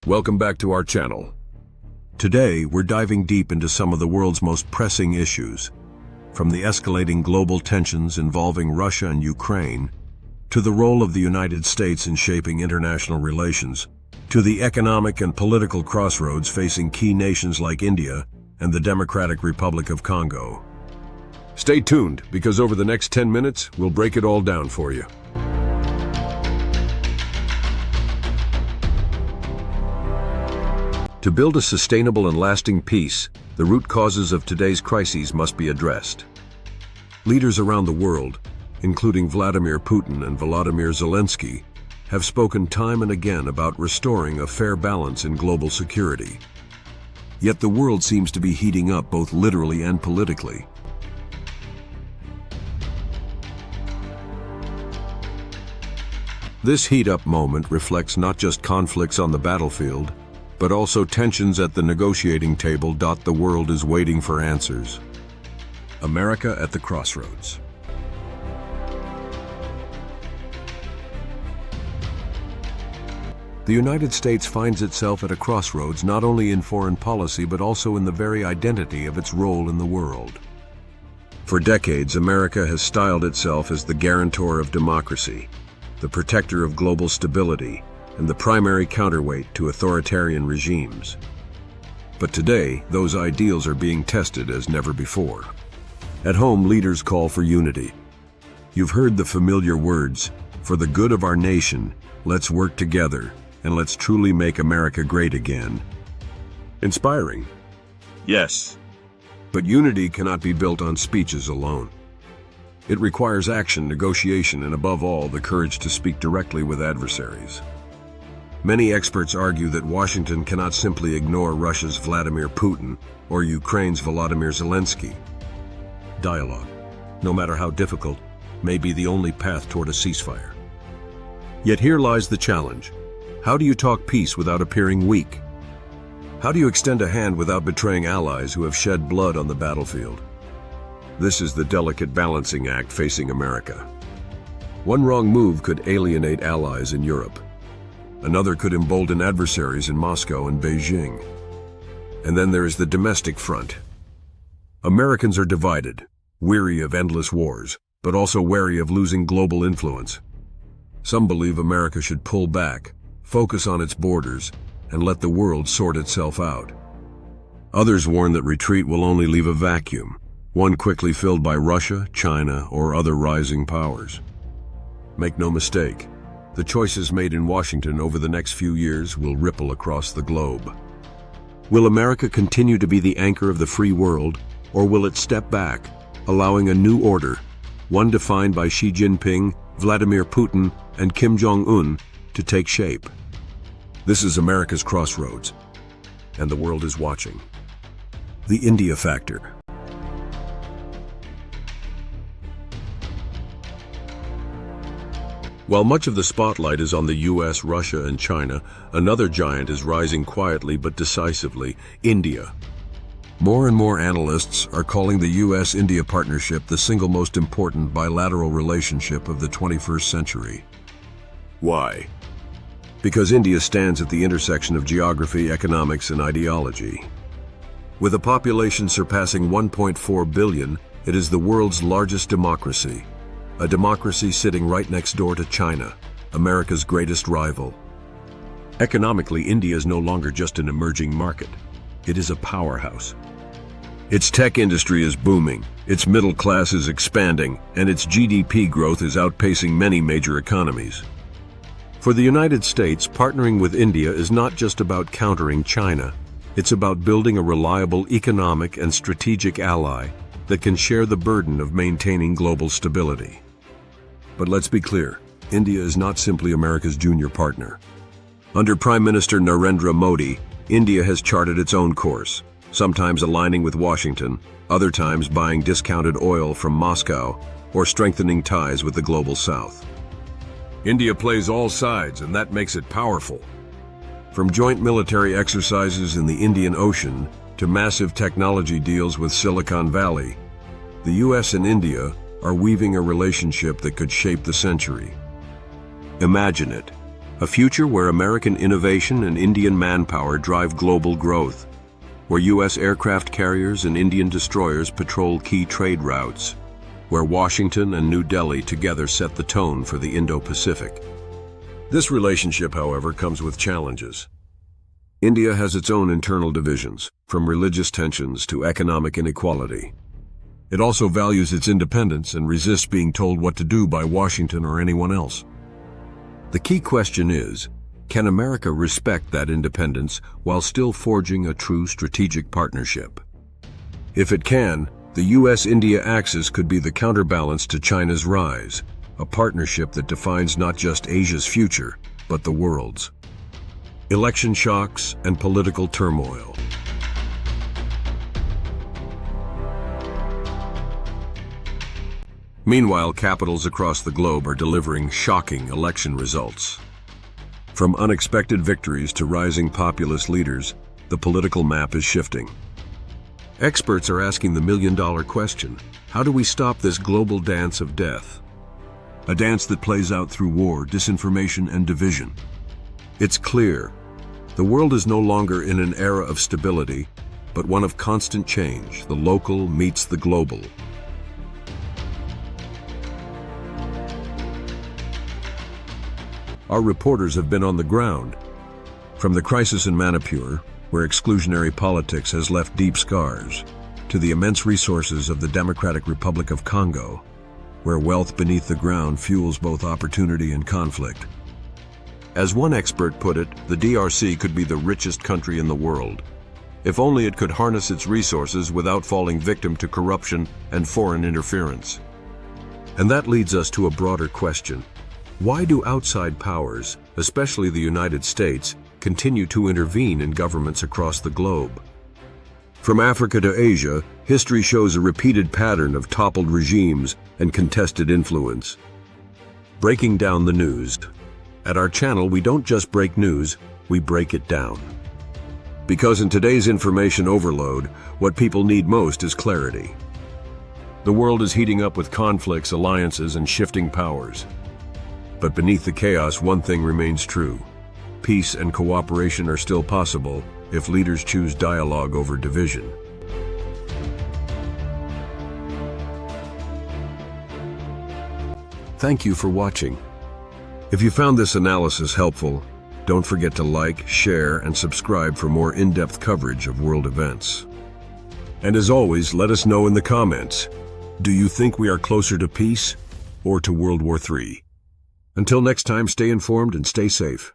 Welcome back to our channel. Today, we're diving deep into some of the world's most pressing issues, from the escalating global tensions involving Russia and Ukraine, to the role of the United States in shaping international relations, to the economic and political crossroads facing key nations like India and the Democratic Republic of Congo. Stay tuned, because over the next 10 minutes, we'll break it all down for you. To build a sustainable and lasting peace, the root causes of today's crises must be addressed. Leaders around the world, including Vladimir Putin and Volodymyr Zelensky, have spoken time and again about restoring a fair balance in global security. Yet the world seems to be heating up both literally and politically. This heat-up moment reflects not just conflicts on the battlefield, but also tensions at the negotiating table. The world is waiting for answers. America at the crossroads. The United States finds itself at a crossroads not only in foreign policy but also in the very identity of its role in the world. For decades, America has styled itself as the guarantor of democracy, the protector of global stability, and the primary counterweight to authoritarian regimes. But today, those ideals are being tested as never before. At home, leaders call for unity. You've heard the familiar words, "For the good of our nation, let's work together, and let's truly make America great again." Inspiring. Yes. But unity cannot be built on speeches alone. It requires action, negotiation, and above all, the courage to speak directly with adversaries. Many experts argue that Washington cannot simply ignore Russia's Vladimir Putin or Ukraine's Volodymyr Zelensky. Dialogue, no matter how difficult, may be the only path toward a ceasefire. Yet here lies the challenge. How do you talk peace without appearing weak? How do you extend a hand without betraying allies who have shed blood on the battlefield? This is the delicate balancing act facing America. One wrong move could alienate allies in Europe. Another could embolden adversaries in Moscow and Beijing. And then there is the domestic front. Americans are divided, weary of endless wars, but also wary of losing global influence. Some believe America should pull back, focus on its borders, and let the world sort itself out. Others warn that retreat will only leave a vacuum, one quickly filled by Russia, China, or other rising powers. Make no mistake, the choices made in Washington over the next few years will ripple across the globe. Will America continue to be the anchor of the free world, or will it step back, allowing a new order, one defined by Xi Jinping, Vladimir Putin, and Kim Jong-un, to take shape? This is America's crossroads, and the world is watching. The India factor. While much of the spotlight is on the US, Russia, and China, another giant is rising quietly but decisively: India. More and more analysts are calling the US-India partnership the single most important bilateral relationship of the 21st century. Why? Because India stands at the intersection of geography, economics, and ideology. With a population surpassing 1.4 billion, it is the world's largest democracy. A democracy sitting right next door to China, America's greatest rival. Economically, India is no longer just an emerging market. It is a powerhouse. Its tech industry is booming, its middle class is expanding, and its GDP growth is outpacing many major economies. For the United States, partnering with India is not just about countering China. It's about building a reliable economic and strategic ally that can share the burden of maintaining global stability. But let's be clear, India is not simply America's junior partner. Under Prime Minister Narendra Modi, India has charted its own course, sometimes aligning with Washington, other times buying discounted oil from Moscow, or strengthening ties with the global South. India plays all sides, and that makes it powerful. From joint military exercises in the Indian Ocean to massive technology deals with Silicon Valley, the US and India are weaving a relationship that could shape the century. Imagine it. A future where American innovation and Indian manpower drive global growth, where U.S. aircraft carriers and Indian destroyers patrol key trade routes, where Washington and New Delhi together set the tone for the Indo-Pacific. This relationship, however, comes with challenges. India has its own internal divisions, from religious tensions to economic inequality. It also values its independence and resists being told what to do by Washington or anyone else. The key question is, can America respect that independence while still forging a true strategic partnership? If it can, the U.S.-India axis could be the counterbalance to China's rise, a partnership that defines not just Asia's future, but the world's. Election shocks and political turmoil. Meanwhile, capitals across the globe are delivering shocking election results. From unexpected victories to rising populist leaders, the political map is shifting. Experts are asking the million-dollar question: how do we stop this global dance of death? A dance that plays out through war, disinformation, and division. It's clear, the world is no longer in an era of stability, but one of constant change. The local meets the global. Our reporters have been on the ground, from the crisis in Manipur, where exclusionary politics has left deep scars, to the immense resources of the Democratic Republic of Congo, where wealth beneath the ground fuels both opportunity and conflict. As one expert put it, the DRC could be the richest country in the world, if only it could harness its resources without falling victim to corruption and foreign interference. And that leads us to a broader question. Why do outside powers, especially the United States, continue to intervene in governments across the globe? From Africa to Asia, history shows a repeated pattern of toppled regimes and contested influence. Breaking down the news. At our channel, we don't just break news, we break it down. Because in today's information overload, what people need most is clarity. The world is heating up with conflicts, alliances, and shifting powers. But beneath the chaos, one thing remains true. Peace and cooperation are still possible if leaders choose dialogue over division. Thank you for watching. If you found this analysis helpful, don't forget to like, share, and subscribe for more in-depth coverage of world events. And as always, let us know in the comments, do you think we are closer to peace or to World War III? Until next time, stay informed and stay safe.